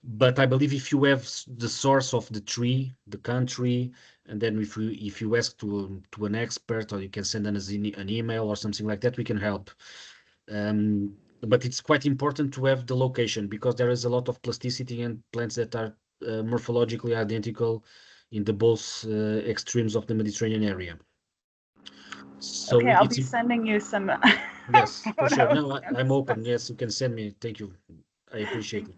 C: But I believe if you have the source of the tree, the country, and then if you ask to an expert, or you can send an email or something like that, we can help. But it's quite important to have the location, because there is a lot of plasticity and plants that are morphologically identical in the both extremes of the Mediterranean area. So
D: okay, I'll be sending you some.
C: Yes, for sure. No, I'm open. Yes, you can send me. Thank you. I appreciate it.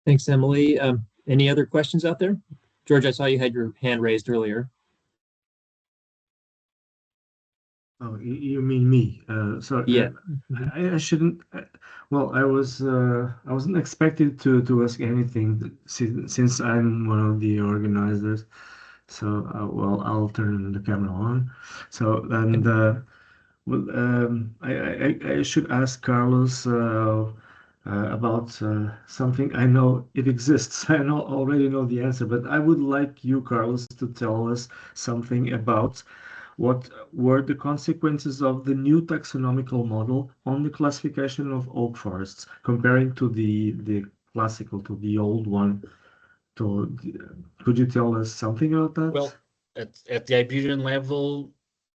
A: Thanks, Emily. Any other questions out there? George, I saw you had your hand raised earlier.
B: Oh, you mean me? Sorry.
A: Yeah.
B: I shouldn't. Well, I wasn't expected to ask anything since I'm one of the organizers. So, well, I'll turn the camera on. So, and well, I should ask Carlos about something. I know it exists. I already know the answer, but I would like you, Carlos, to tell us something about what were the consequences of the new taxonomical model on the classification of oak forests, comparing to the classical, to the old one? Could you tell us something about that?
C: Well, at the Iberian level,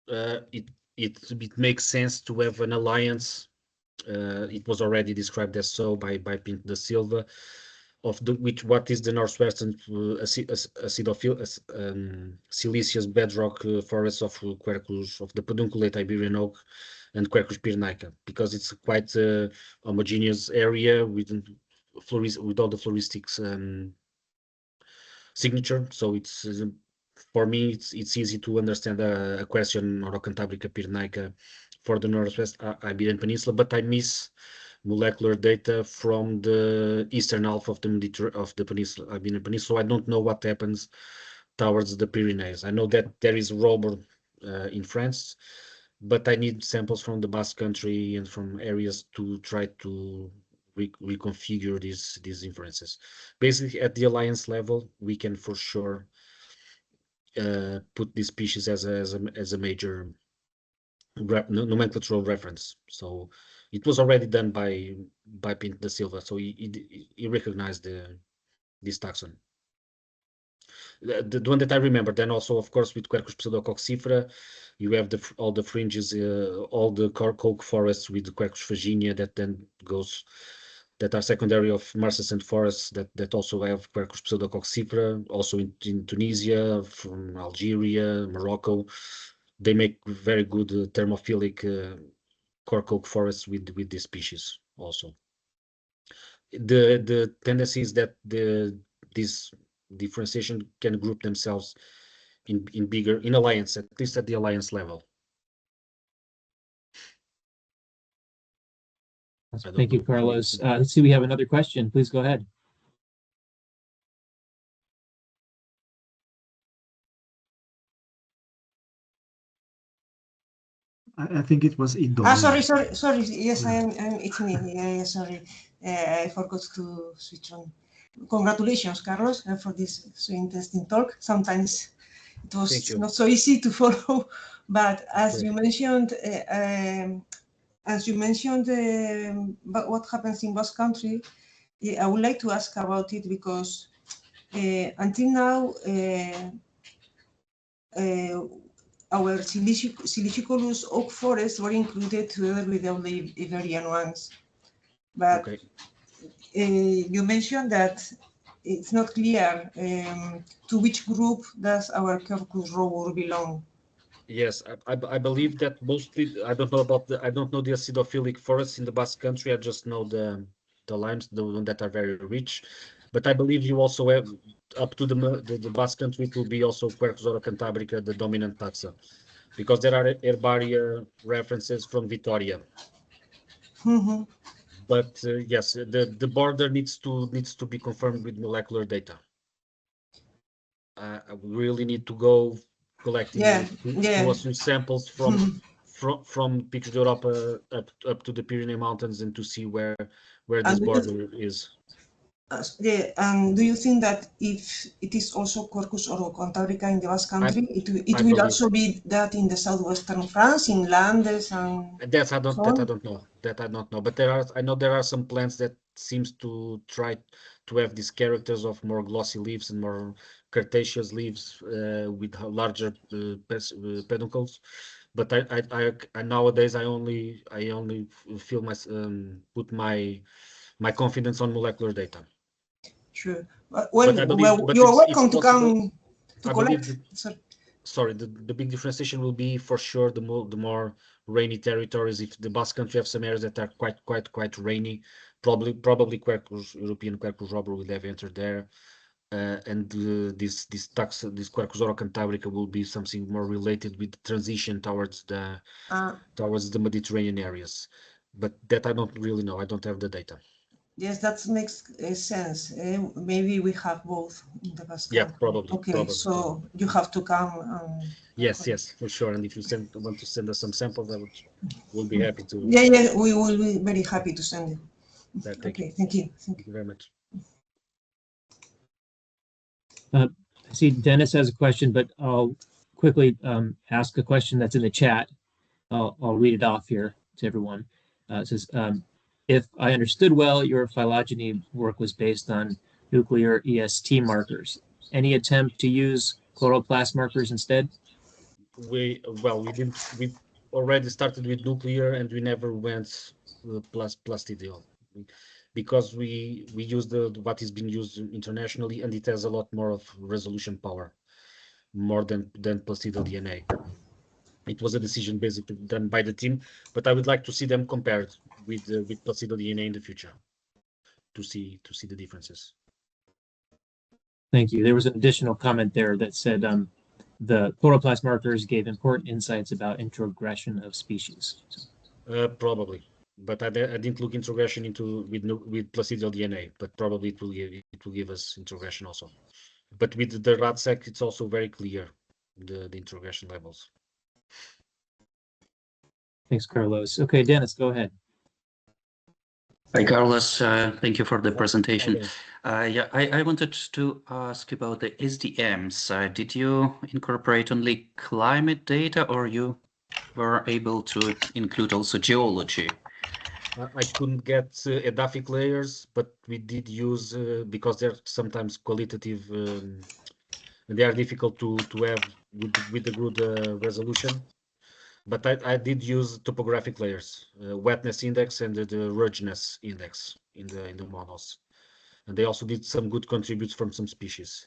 C: it makes sense to have an alliance. It was already described as so by Pinto da Silva, of what is the northwestern siliceous bedrock forests of Quercus, of the pedunculate Iberian oak and Quercus pyrenaica, because it's quite a homogeneous area with all the floristics signature. So it's for me it's easy to understand a question or a Cantabrica pyrenaica for the northwest Iberian Peninsula, but I miss molecular data from the eastern half of the peninsula, Iberian Peninsula. I don't know what happens towards the Pyrenees. I know that there is rubber in France, but I need samples from the Basque Country and from areas to try to reconfigure these inferences. Basically, at the alliance level, we can for sure put this species as a major nomenclatural reference. So it was already done by Pinto da Silva, so he recognized this taxon. The one that I remember. Then also, of course, with Quercus pseudococcifera, you have all the fringes, all the coke forests with the Quercus virginia that then goes, that are secondary of marcescent forests that also have Quercus pseudococcifera. Also in Tunisia, from Algeria, Morocco, they make very good thermophilic cork oak forests with this species also. The tendency is that this differentiation can group themselves in alliance, at least at the alliance level.
A: Thank you, Carlos. Let's see, we have another question. Please go ahead.
B: I think it was Ido.
E: Sorry. Yes, it's me. Yeah, sorry. I forgot to switch on. Congratulations, Carlos, for this so interesting talk. Sometimes it was not so easy to follow, but as you mentioned, as you mentioned, but what happens in Basque Country, I would like to ask about it because until now, our siliceolous oak forests were included together with the Iberian ones. But
C: Okay.
E: You mentioned that it's not clear to which group does our Quercus robur belong.
C: Yes, I believe that mostly I don't know the acidophilic forests in the Basque Country. I just know the limes, the ones that are very rich. But I believe you also have up to the Basque Country, it will be also Quercus cantabrica, the dominant taxa, because there are herbaria references from Vitoria.
E: Mm-hmm.
C: But yes, the border needs to be confirmed with molecular data. We really need to go collecting two or three samples from Picos de Europa up to the Pyrenees Mountains and to see where this border is.
E: And do you think that if it is also Quercus cantabrica in the Basque Country, it will
C: believe.
E: also be that in the southwestern France, in Landes and
C: That I don't know. That I don't know. But I know there are some plants that seems to try to have these characters of more glossy leaves and more Cretaceous leaves with larger peduncles. But I nowadays I only feel put my confidence on molecular data.
E: Sure.
C: But
E: You are welcome to come to collect.
C: Sorry, the big differentiation will be for sure the more rainy territories. If the Basque Country have some areas that are quite rainy, probably European Quercus robur will have entered there, and this Quercus cantabrica will be something more related with the transition towards the Mediterranean areas. But that I don't really know. I don't have the data.
E: Yes, that makes sense. Maybe we have both in the Basque Country.
C: Yeah, probably.
E: Okay,
C: probably.
E: so you have to come.
C: Yes, for sure. And if you want to send us some samples, we'll be happy to.
E: Yeah, we will be very happy to send you.
C: Thank you.
E: Thank you.
C: Thank you very much.
A: I see Dennis has a question, but I'll quickly ask a question that's in the chat. I'll read it off here to everyone. It says, if I understood well, your phylogeny work was based on nuclear EST markers. Any attempt to use chloroplast markers instead?
C: We didn't. We already started with nuclear, and we never went plastidial, because we use what is being used internationally, and it has a lot more of resolution power, more than plastidial DNA. It was a decision basically done by the team, but I would like to see them compared with plastidial DNA in the future to see the differences.
A: Thank you. There was an additional comment there that said the chloroplast markers gave important insights about introgression of species.
C: Probably, but I didn't look introgression with plastidial DNA, but probably it will give us introgression also. But with the rat sect, it's also very clear the introgression levels.
A: Thanks, Carlos. Okay, Dennis, go ahead.
F: Hi, Carlos. Thank you for the presentation.
C: Okay.
F: I wanted to ask about the SDMs. Did you incorporate only climate data, or you were able to include also geology?
C: I couldn't get edaphic layers, but we did use, because they're sometimes qualitative, and they are difficult to have with a good resolution. But I did use topographic layers, wetness index and the ruggedness index in the models, and they also did some good contributes from some species.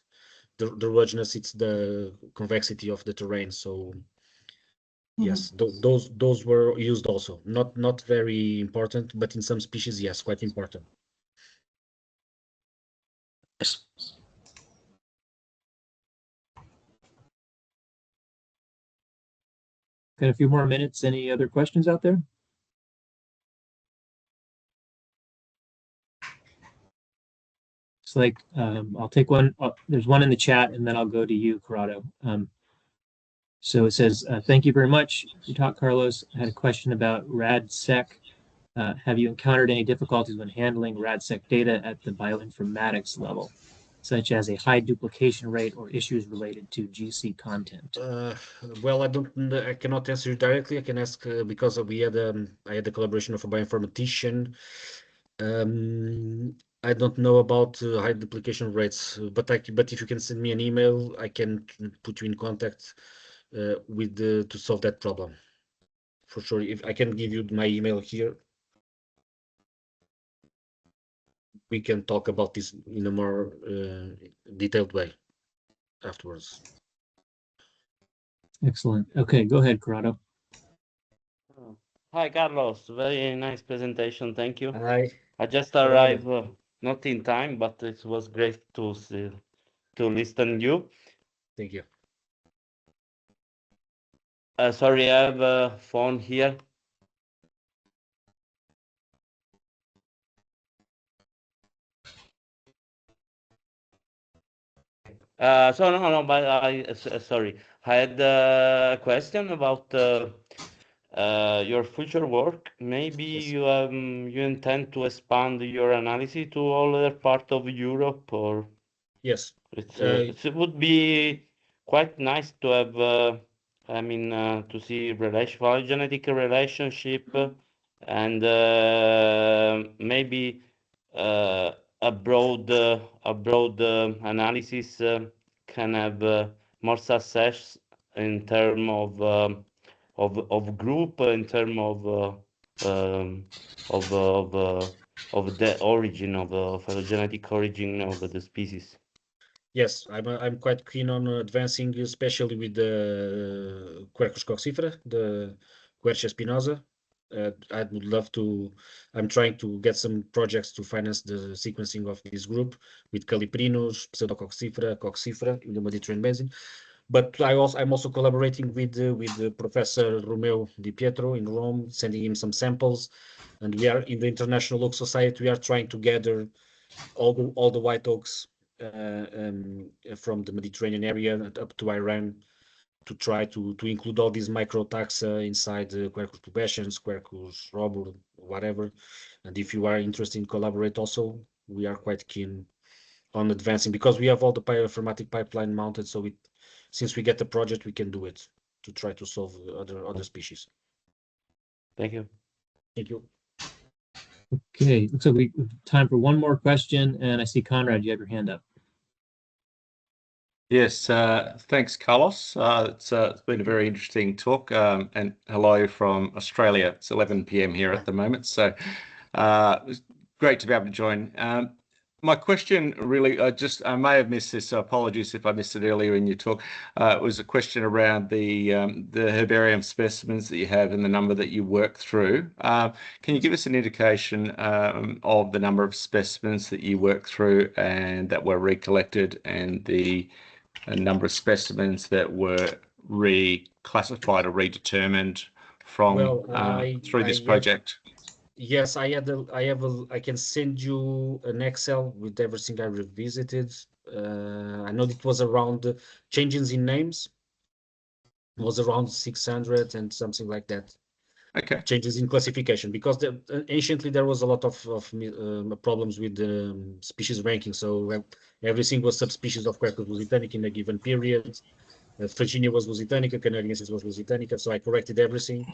C: The ruggedness, it's the convexity of the terrain, so yes, those were used also. Not very important, but in some species, yes, quite important.
F: Yes.
A: Got a few more minutes. Any other questions out there? It's like I'll take one. There's one in the chat, and then I'll go to you, Corrado. So it says, thank you very much for your talk, Carlos. I had a question about RADSEC. Have you encountered any difficulties when handling RADSEC data at the bioinformatics level? such as a high duplication rate or issues related to GC content?
C: Well, I cannot answer you directly. I can ask because I had the collaboration of a bioinformatician. I don't know about high duplication rates, but if you can send me an email, I can put you in contact with to solve that problem. For sure, if I can give you my email here, we can talk about this in a more detailed way afterwards.
A: Excellent. Okay, go ahead, Corrado.
G: Hi, Carlos. Very nice presentation. Thank you.
C: Hi.
G: I just arrived not in time, but it was great to listen to you.
C: Thank you.
G: Sorry, I have a phone here. Sorry. I had a question about your future work. Maybe
C: Yes.
G: you intend to expand your analysis to all other part of Europe, or
C: Yes.
G: it would be quite nice to have, to see phylogenetic relationship and maybe a broad analysis can have more success in terms of group, in terms of the origin of phylogenetic origin of the species.
C: Yes, I'm quite keen on advancing, especially with the Quercus coccifera, the Quercus spinosa. I would love to. I'm trying to get some projects to finance the sequencing of this group with Caliprinus, Pseudococcifera, coccifera in the Mediterranean basin. But I'm also collaborating with Professor Romeo Di Pietro in Rome, sending him some samples, and we are in the International Oak Society. We are trying to gather all the white oaks from the Mediterranean area and up to Iran to try to include all these micro taxa inside the Quercus pubescens, Quercus robur, whatever. And if you are interested in collaborate also, we are quite keen on advancing because we have all the bioinformatic pipeline mounted. So since we get the project, we can do it to try to solve other species.
G: Thank you.
C: Thank you.
A: Okay, looks like we have time for one more question, and I see Conrad, you have your hand up.
H: Yes, thanks, Carlos. It's been a very interesting talk, and hello from Australia. It's 11 p.m. here at the moment, so it's great to be able to join. My question really, I may have missed this, so apologies if I missed it earlier in your talk. It was a question around the herbarium specimens that you have and the number that you work through. Can you give us an indication of the number of specimens that you work through and that were recollected, and the number of specimens that were reclassified or redetermined from through this project?
C: Yes, I can send you an Excel with everything I revisited. I know it was around changes in names was around 600 and something like that.
H: Okay.
C: Changes in classification, because anciently there was a lot of problems with the species ranking. So everything was subspecies of Quercus lusitanica in a given period. Virginia was lusitanica, Canariensis was lusitanica. So I corrected everything.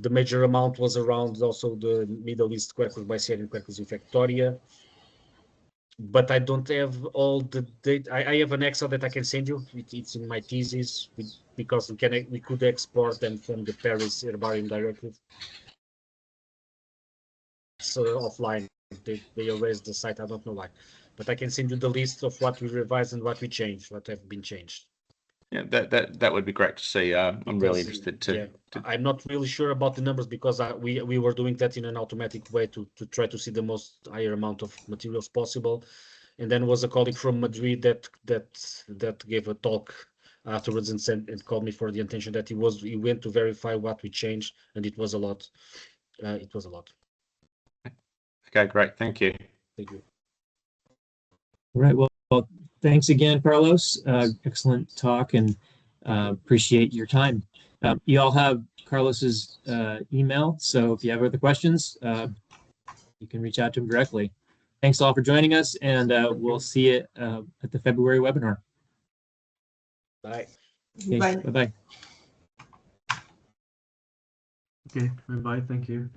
C: The major amount was around also the Middle East Quercus bicearia and Quercus infectoria. But I don't have all the data. I have an Excel that I can send you. It's in my thesis because we could export them from the Paris Herbarium Directive. So offline, they erased the site. I don't know why, but I can send you the list of what we revised and what we changed, what have been changed.
H: Yeah, that would be great to see. I'm really interested to.
C: Yeah, I'm not really sure about the numbers because we were doing that in an automatic way to try to see the most higher amount of materials possible. And then was a colleague from Madrid that gave a talk afterwards and called me for the intention that he went to verify what we changed, and it was a lot. It was a lot.
H: Okay, great. Thank you.
C: Thank you.
A: All right. Well, thanks again, Carlos. Excellent talk, and appreciate your time. You all have Carlos's email, so if you have other questions, you can reach out to him directly. Thanks all for joining us, and we'll see you at the February webinar.
C: Bye.
A: Okay,
E: Bye.
A: bye-bye.
B: Okay, bye-bye. Thank you.